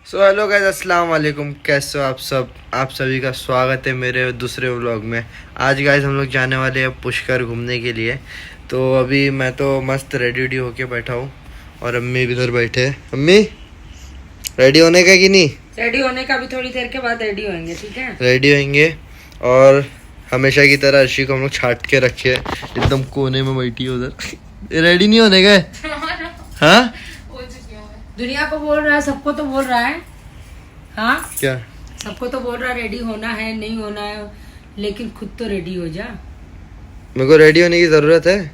So hello guys, अस्सलाम वालेकुम। कैसे हो आप सब? आप सभी का स्वागत है मेरे दूसरे व्लॉग में। आज गाइस हम लोग जाने वाले हैं पुष्कर घूमने के लिए। तो अभी मैं तो मस्त रेडी होके बैठा हूँ और अम्मी भी इधर बैठे हैं। अम्मी रेडी होने का कि नहीं? रेडी होने का भी थोड़ी देर के बाद रेडी होंगे, ठीक है? रेडी होंगे। और हमेशा की तरह अर्शी को हम लोग छाट के रखे हैं, एकदम कोने में बैठी है उधर। रेडी नहीं होने गए? हाँ, दुनिया को बोल रहा है, सबको तो बोल रहा है। हाँ, क्या सबको तो बोल रहा है रेडी होना है, नहीं होना है, लेकिन खुद तो रेडी हो जा। मेरे को रेडी होने की ज़रूरत है?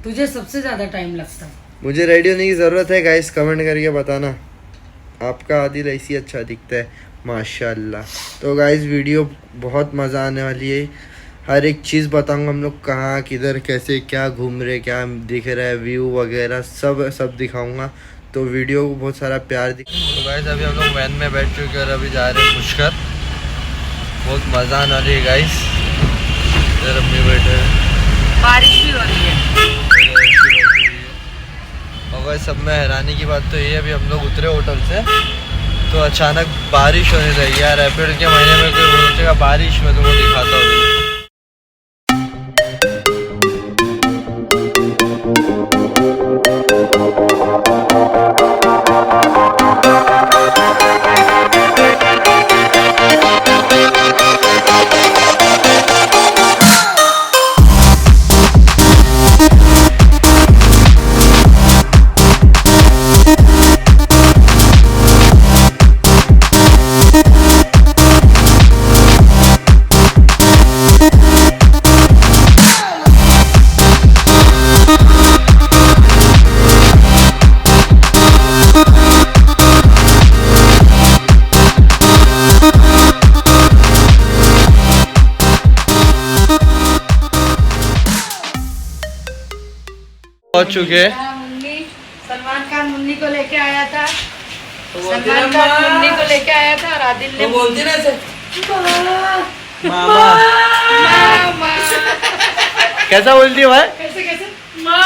तुझे सबसे ज्यादा टाइम लगता है। मुझे रेडी होने की ज़रूरत है गाइस? कमेंट करके बताना। आपका आदिल ऐसी अच्छा दिखता है माशाल्लाह। तो गाइस वीडियो बहुत मज़ा आने वाली है। हर एक चीज़ बताऊंगा, हम लोग कहाँ किधर कैसे क्या घूम रहे, क्या दिख रहा है, व्यू वगैरह सब दिखाऊंगा। तो वीडियो को बहुत सारा प्यार तो गाइस अभी हम लोग वैन में बैठ चुके और अभी जा रहे हैं पुष्कर। बहुत मज़ा आने वाली है गाइस। इधर अम्मी बैठे हैं, बारिश भी हो रही है। और गाइस सब में हैरानी की बात तो ये है, अभी हम लोग उतरे होटल से तो अचानक बारिश होने लगी। यार अप्रैल के महीने में कोई सोचेगा बारिश, में तुमको दिखाता हूँ। पहुंच चुके हैं। सलमान खान मुन्नी को लेके आया था। सलमान खान मुन्नी को लेके आया था और आदिल ने बोलती ना से मामा कैसा बोलती है भाई? कैसे कैसे माँ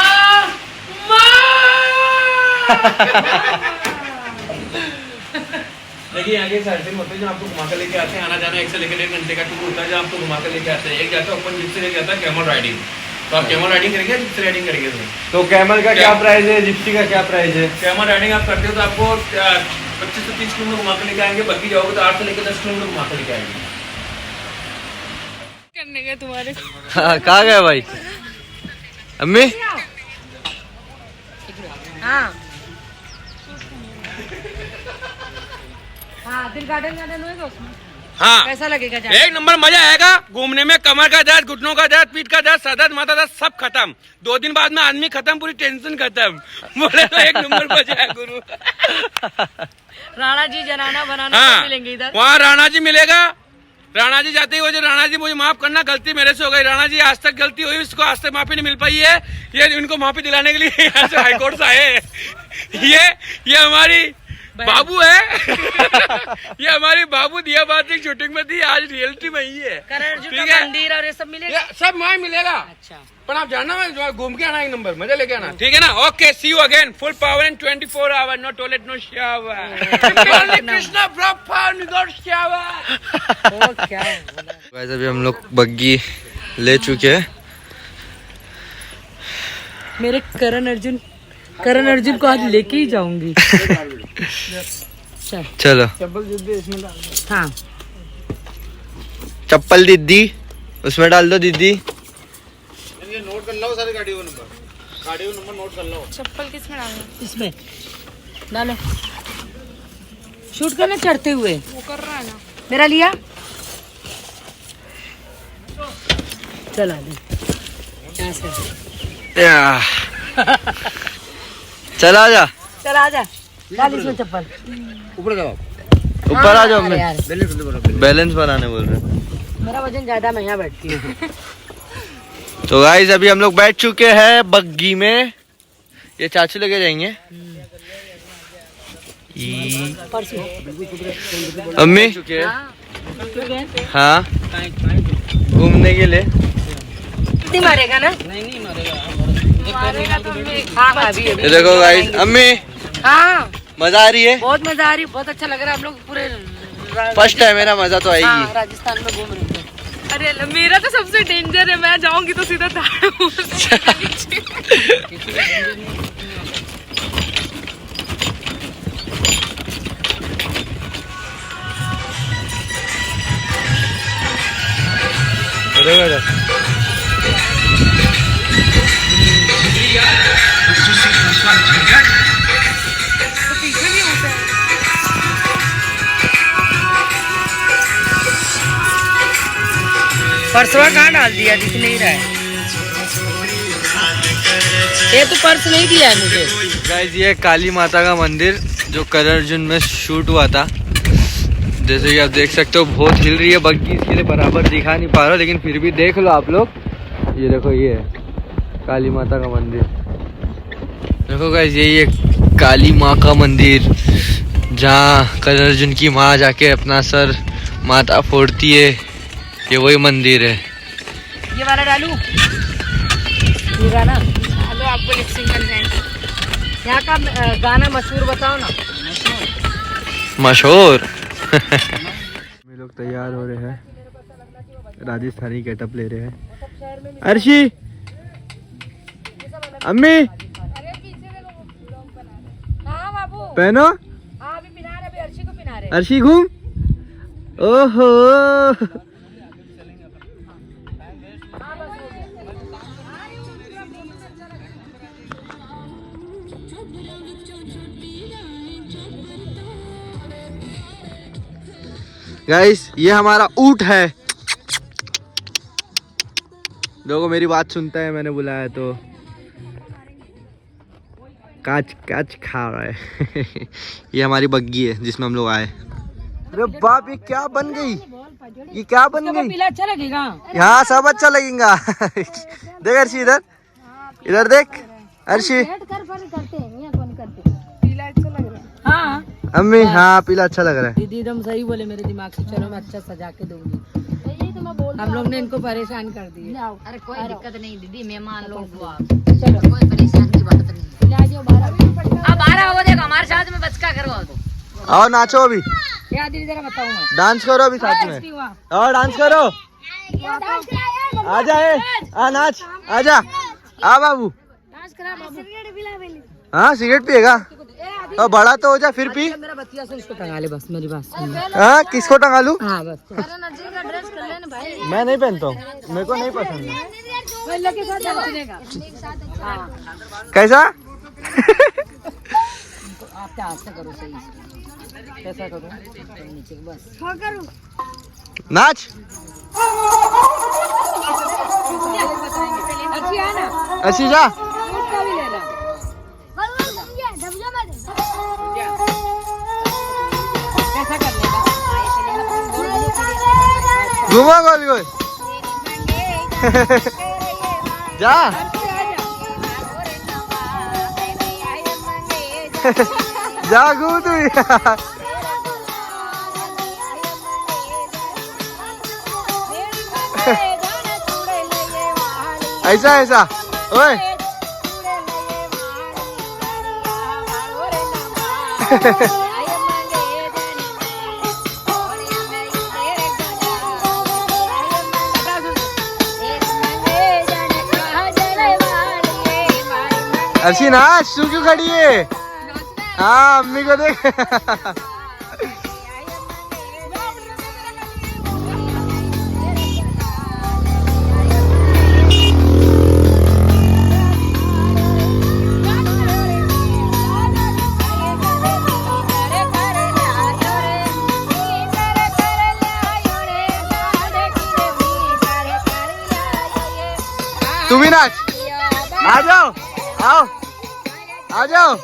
देखिए यहाँ के साइड होते हैं जो आपको घुमा कर लेके आते हैं। आना जाना 1 से लेकर 1.5 घंटे का टूर होता है जो आपको घुमा कर लेके आते हैं। एक जाता है ओपन जिप्सी लेके आता है कैमल राइडिंग। तो आप कैमल राइडिंग करेंगे, जिप्सी राइडिंग करेंगे? तो कैमल का क्या प्राइस है, जिप्सी का क्या प्राइस है? कैमल राइडिंग आप करते हो तो आपको 25 से 30 किलोमीटर घुमा कर लेके आएंगे। बग्गी जाओगे तो 8 से लेकर 10 किलोमीटर घुमा कर लेके आएंगे। करने गए तुम्हारे। कहाँ गए भाई? अम्मी हाँ हाँ, दिल गार्डन होएगा उसमें। हाँ, कैसा लगेगा? एक नंबर मजा आएगा घूमने में। कमर का दर्द, घुटनों का दर्द, पीठ का दर्द, सर दर्द, माथा दर्द सब खत्म। 2 दिन बाद में आदमी खत्म, पूरी टेंशन खत्म। बोले तो एक नंबर मजा है गुरु। राणा जी जनाना बनाना हाँ, मिलेंगे इधर। वहाँ राणा जी मिलेगा। राणा जी जाते ही वो जो राणा जी मुझे माफ करना, गलती मेरे से हो गई। राणा जी आज तक गलती हुई, उसको आज तक माफी नहीं मिल पाई है। ये इनको माफी दिलाने के लिए यहाँ से हाईकोर्ट से आए। ये हमारी बाबू है। ये हमारी बाबू दिया बात की शूटिंग में थी, आज रियलिटी में ही है। करण अर्जुन ठीक का है? मंदिर और ये सब मिलेगा। सब वहाँ मिलेगा। अच्छा, पर आप जानना मैं घूम के आना, एक नंबर मजा लेके आना, ठीक है ना? Okay, see you again. Full power and 24 hour, no toilet, no shower. Krishna proper without shower. वो क्या है? गाइस अभी हम लोग बग्गी ले चुके हैं। मेरे करण अर्जुन को आज लेके ही जाऊंगी। चलो हाँ, चप्पल दीदी उसमें डाल दो दीदी। नोट कर लो सारे गाड़ियों नंबर नोट कर लो। चप्पल किसमें डालना? इसमें डालो। शूट करना चढ़ते हुए। वो कर रहा है ना। मेरा लिया। चला दे। चला जा, चला जा, डाल इसमें चप्पल। ऊपर जाओ, ऊपर आ जाओ। अरे मैं यार, बैलेंस बनाने बोल रहे हैं। मेरा वजन ज्यादा, मैं यहाँ बैठती हूँ। तो गाइस अभी हम लोग बैठ चुके हैं बग्गी में। ये चाचू लेके जाएंगे। अम्मी हाँ घूमने के लिए। नहीं मारेगा ना? नहीं मारेगा। मारेगा तो हाँ, ये देखो गाइस, अम्मी हाँ मजा आ रही है? बहुत मजा आ रही है, बहुत अच्छा लग रहा है। हम लोग पूरे फर्स्ट टाइम है ना, मजा तो आएगी। हाँ, राजस्थान में घूम रहे थे। अरे मेरा तो सबसे डेंजर है, मैं जाऊंगी तो सीधा पर्सवा कहाँ डाल दिया, दिख नहीं रहा है। ये तो पर्स नहीं दिया है मुझे। गाइस ये काली माता का मंदिर जो कलर अर्जुन में शूट हुआ था। जैसे कि आप देख सकते हो बहुत हिल रही है बग्गी, इसके लिए बराबर दिखा नहीं पा रहा, लेकिन फिर भी देख लो आप लोग। ये देखो, ये है काली माता का मंदिर। देखो गाइस यही है काली माँ का मंदिर, जहाँ कलर अर्जुन की माँ जाके अपना सर माता फोड़ती है। ये वही मंदिर है। ये वाला डालू, ये गाना हेलो, आपको लिप सिंक करना है। यहाँ का गाना मशहूर बताओ ना। मशहूर। हम लोग तैयार हो रहे हैं, राजस्थानी गेटअप ले रहे हैं। अर्शी, अम्मी हाँ बाबू, पहनो। हाँ अभी पिना रहे, अभी अर्शी को पिना रहे। अर्शी घूम। ओहो गाइस ये हमारा ऊंट है। देखो मेरी बात सुनता है, मैंने बुलाया तो काच काच खा रहा है। ये हमारी बग्गी है जिसमें हम लोग आए। अरे बाप, ये क्या बन गई? ये क्या बन गई? पीला अच्छा लगेगा। यहाँ सब अच्छा लगेगा। देख अर्शी, इधर इधर देख अर्शी। पीला अच्छा लग रहा है। हाँ अम्मी, हाँ पीला अच्छा लग रहा है। दीदी एकदम सही बोले मेरे दिमाग से। चलो मैं अच्छा सजा के दूंगी। हम लोग ने इनको परेशान कर दिया। अरे कोई दिक्कत नहीं दीदी, मेहमान लोग हुआ, चलो कोई परेशान की बात नहीं। अब 12 हो जाएगा, हमारे साथ में बचका करो तो। आओ नाचो अभी, क्या दीदी जरा बताऊँ मैं। डांस करो अभी साथ में। और डांस करो, आजा आ नाच, आजा आ बाबू। हाँ सिगरेट पिएगा? और बड़ा तो हो जा फिर पी। मेरा बतिया से इसको टंगा ले बस, मेरी बात सुन। हाँ किसको टंगा लूं? हाँ बस। मैं नहीं पहनता हूँ, मेरे को नहीं पसंद है। कैसा? आप क्या ऐसा करो, सही से कैसा करो, नीचे बस नाच। अच्छी है ना, अच्छी जा। उसका भी लेना। कैसा कर लेगा? घुमा गोल गोल। जा। जा घूम तू। ऐसा ऐसा ओए। अर्शी नाच, तू क्यों खड़ी है? हाँ अम्मी को देख। तू भी नाच, आ जाओ, आओ आ जाओ।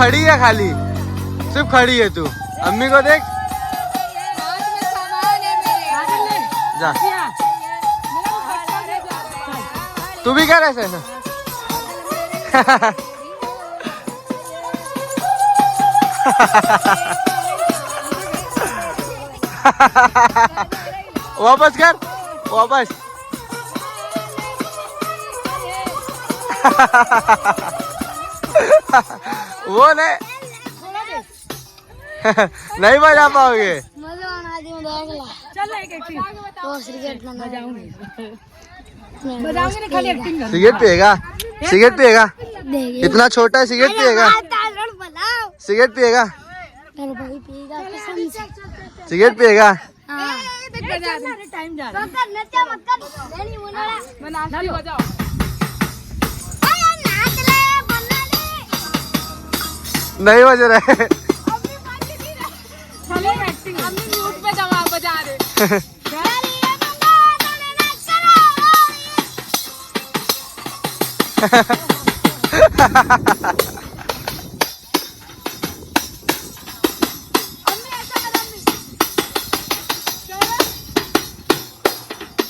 खड़ी है खाली, सिर्फ खड़ी है तू। अम्मी को देख, जा तू भी कर ऐसे ना। वापस कर, वापस। वो नहीं नहीं बजा पाओगे। सिगरेट पिएगा, सिगरेट पिएगा, इतना छोटा है, सिगरेट पिएगा, सिगरेट पिएगा, सिगरेट पिएगा। नहीं बज रहा है।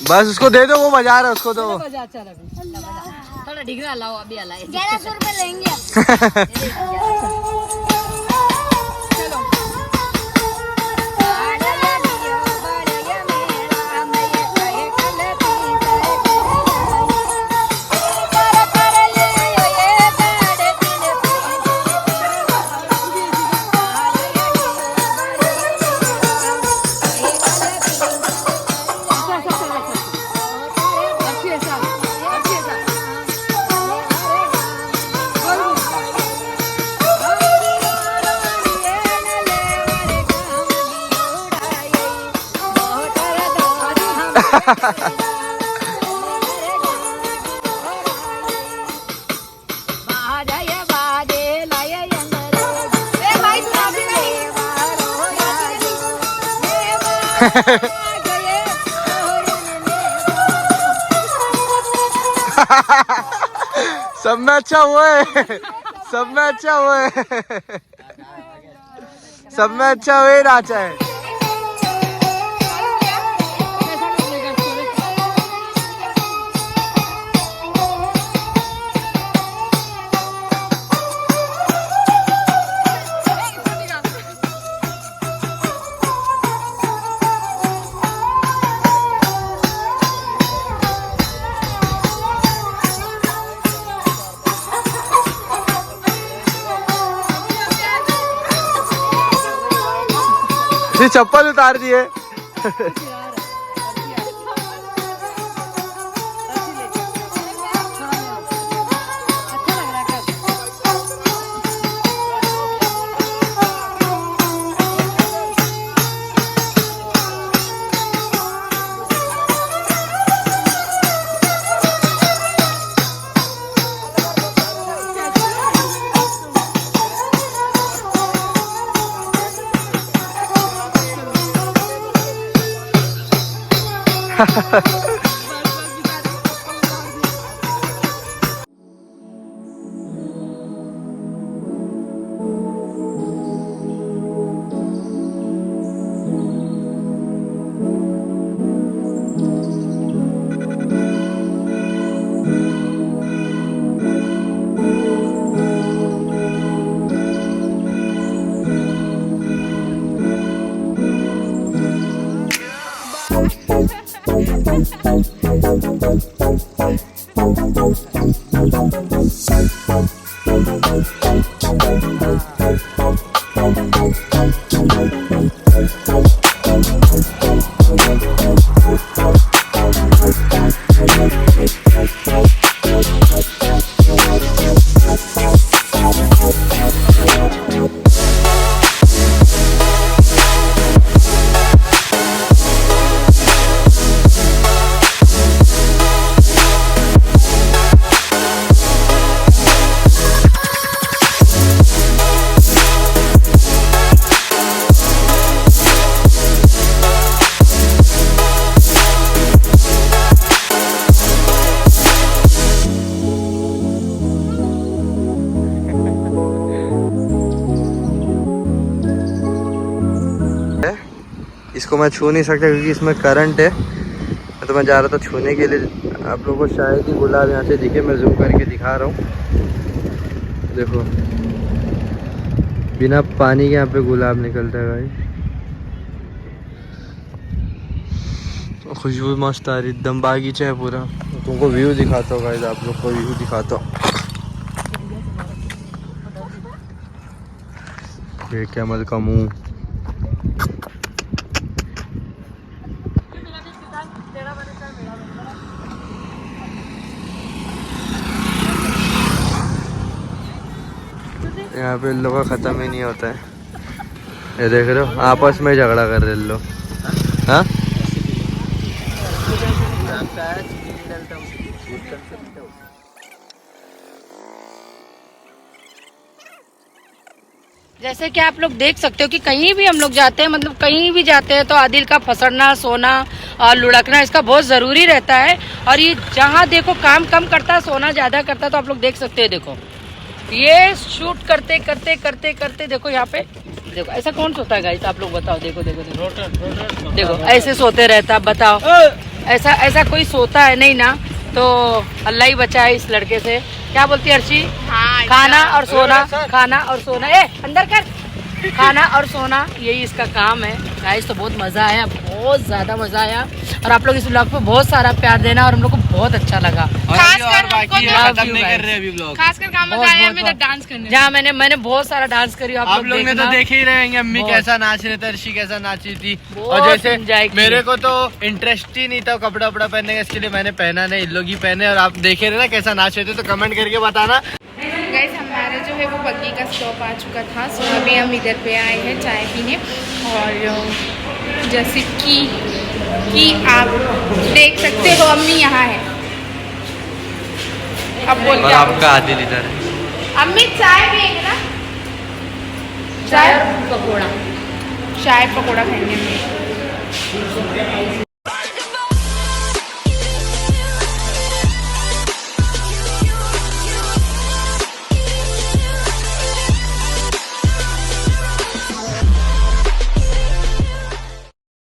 बस उसको दे दो, वो बजा रहा है, उसको दो। थोड़ा डिग्री हलाओ, अभी हलाए। 1100 रुपए लेंगे। सब में अच्छा हुआ है, सब में अच्छा हुआ है, सब में अच्छा हुआ नाचा है। चप्पल उतार दिए। इसको मैं छू नहीं सकता क्योंकि इसमें करंट है, तो मैं जा रहा था छूने के लिए। आप लोगों को शायद ही गुलाब यहाँ से दिखे, मैं जूम करके दिखा रहा हूँ। देखो बिना पानी के यहाँ पे गुलाब निकलता है भाई। खुशबू मस्त आ रही, एकदम बागीचा है पूरा। तुमको व्यू दिखाता हूँ गाइस, आप लोग को व्यू दिखाता हूँ। ये कैमल का मुंह, यहाँ पे इन लोगों का खत्म ही नहीं होता है। ये देख रहे हो, आपस में झगड़ा कर रहे लोग। हाँ जैसे कि आप लोग देख सकते हो कि कहीं भी हम लोग जाते हैं, मतलब कहीं भी जाते हैं तो आदिल का फसड़ना, सोना और लुढ़कना इसका बहुत जरूरी रहता है। और ये जहाँ देखो काम कम करता है, सोना ज्यादा करता है। तो आप लोग देख सकते हैं, देखो ये शूट करते करते करते करते देखो यहाँ पे, देखो ऐसा कौन सोता है गाइस, आप लोग बताओ। देखो देखो देखो देखो ऐसे सोते रहता, बताओ ऐसा कोई सोता है नहीं ना। तो अल्लाह ही बचाए इस लड़के से। क्या बोलती है अर्शी? हाँ, खाना और सोना, खाना और सोना, अंदर कर, खाना और सोना, यही इसका काम है गाइस। तो बहुत मजा आया, बहुत ज्यादा मजा आया। और आप लोग इस ब्लॉग पे बहुत सारा प्यार देना और हम लोग को बहुत अच्छा लगा। खासकर खत्म नहीं कर रहे अभी ब्लॉग। खासकर काम मजा आया हमें डांस करने। जहाँ मैंने बहुत सारा डांस करी। आप लोग ने तो देखे ही रहेंगे अम्मी कैसा नाच रहे थे, अर्शी कैसा नाची थी। और जैसे मेरे को तो इंटरेस्ट ही नहीं था कपड़ा वपड़ा पहनने का, इसके लिए मैंने पहना नहीं, इन लोग ही पहने। और आप देखे रहे ना कैसा नाच रहे थे, तो कमेंट करके बताना। गाइस हमारा जो है वो बग्गी का स्टॉप आ चुका था। सो अभी हम इधर पे आए हैं चाय पीने। और जैसे कि आप देख सकते हो अम्मी यहाँ है। अब बोल और क्या आपका आदिल इधर है। अम्मी चाय पिएंगे ना? चाय पकौड़ा, चाय पकौड़ा खाएंगे।